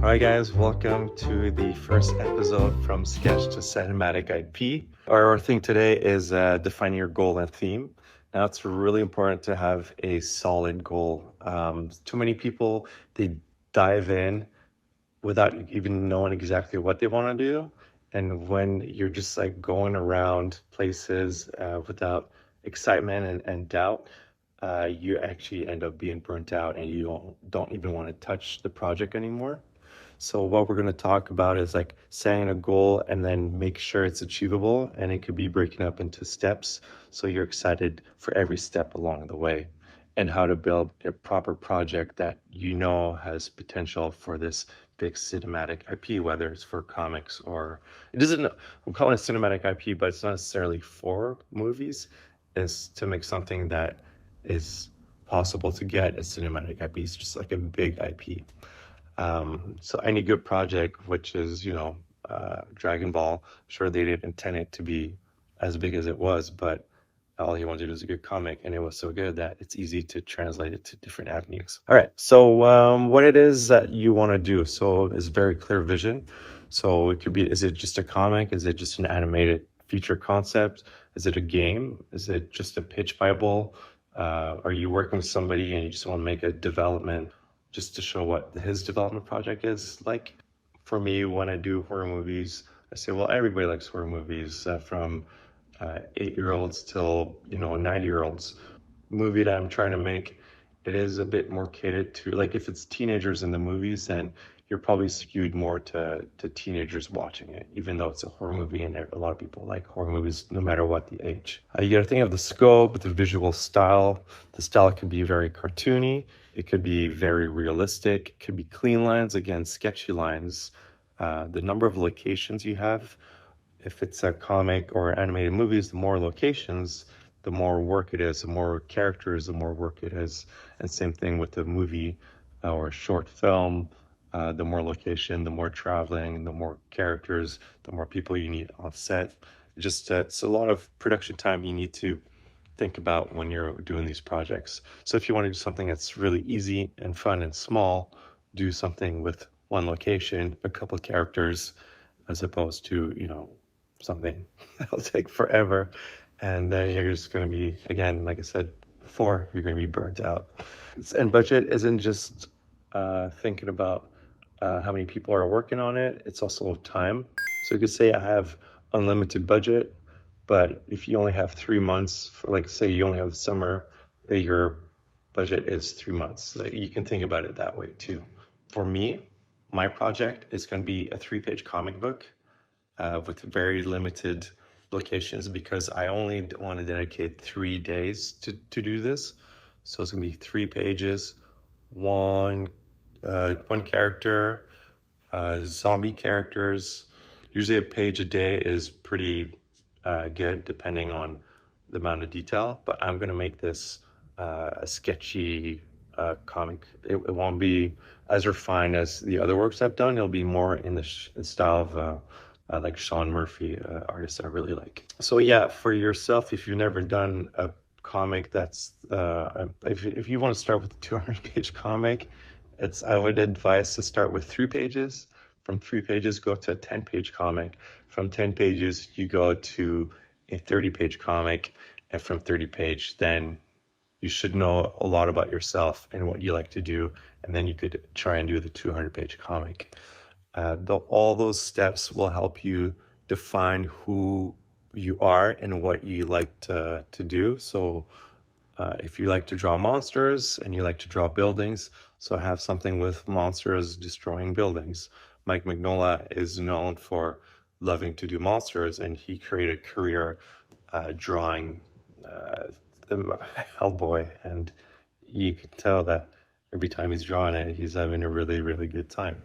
Hi guys, welcome to the first episode from Sketch to Cinematic IP. Our thing today is defining your goal and theme. Now, it's really important to have a solid goal. Too many people, they dive in without even knowing exactly what they want to do. And when you're just like going around places without excitement and doubt, you actually end up being burnt out and you don't even want to touch the project anymore. So what we're going to talk about is like setting a goal and then make sure it's achievable, and it could be breaking up into steps so you're excited for every step along the way, and how to build a proper project that you know has potential for this big cinematic IP, whether it's for comics or it isn't. I'm calling it cinematic IP, but it's not necessarily for movies. It's to make something that is possible to get a cinematic IP. It's just like a big IP. So any good project, which is, Dragon Ball, sure they didn't intend it to be as big as it was, but all he wanted to do was a good comic, and it was so good that it's easy to translate it to different avenues. All right, so what it is that you want to do. So it's very clear vision. So it could be, is it just a comic? Is it just an animated feature concept? Is it a game? Is it just a pitch Bible? Are you working with somebody and you just want to make a development just to show what his development project is like? For me, when I do horror movies, I say, well, everybody likes horror movies, from 8-year-olds till 90-year-olds. Movie that I'm trying to make, it is a bit more catered to, like, if it's teenagers in the movies, then you're probably skewed more to teenagers watching it, even though it's a horror movie and a lot of people like horror movies no matter what the age. You got to think of the scope, the visual style. The style can be very cartoony, it could be very realistic, it could be clean lines, again, sketchy lines. The number of locations you have, if it's a comic or animated movies, the more locations, the more work it is, the more characters, the more work it is. And same thing with a movie or a short film. The more location, the more traveling, the more characters, the more people you need on set. Just it's a lot of production time you need to think about when you're doing these projects. So if you want to do something that's really easy and fun and small, do something with one location, a couple of characters, as opposed to, something that'll take forever. And then you're just going to be, again, like I said before, you're going to be burnt out. And budget isn't just thinking about how many people are working on it, it's also time. So you could say I have unlimited budget, but if you only have 3 months, for, like, say you only have the summer, your budget is 3 months. Like, you can think about it that way too. For me, my project is going to be a 3-page comic book with very limited locations, because I only want to dedicate 3 days to do this. So it's gonna be 3 pages, one one character, zombie characters. Usually a page a day is pretty good depending on the amount of detail, but I'm gonna make this a sketchy comic. It won't be as refined as the other works I've done. It'll be more in the style of like Sean Murphy, artist I really like. So yeah, for yourself, if you've never done a comic that's, if you want to start with a 200-page comic, I would advise to start with 3 pages. From 3 pages, go to a 10-page comic. From 10 pages, you go to a 30-page comic. And from 30-page, then you should know a lot about yourself and what you like to do. And then you could try and do the 200-page comic. All those steps will help you define who you are and what you like to do. So if you like to draw monsters and you like to draw buildings, so have something with monsters destroying buildings. Mike Mignola is known for loving to do monsters, and he created a career drawing the Hellboy, and you can tell that every time he's drawing it, he's having a really, really good time.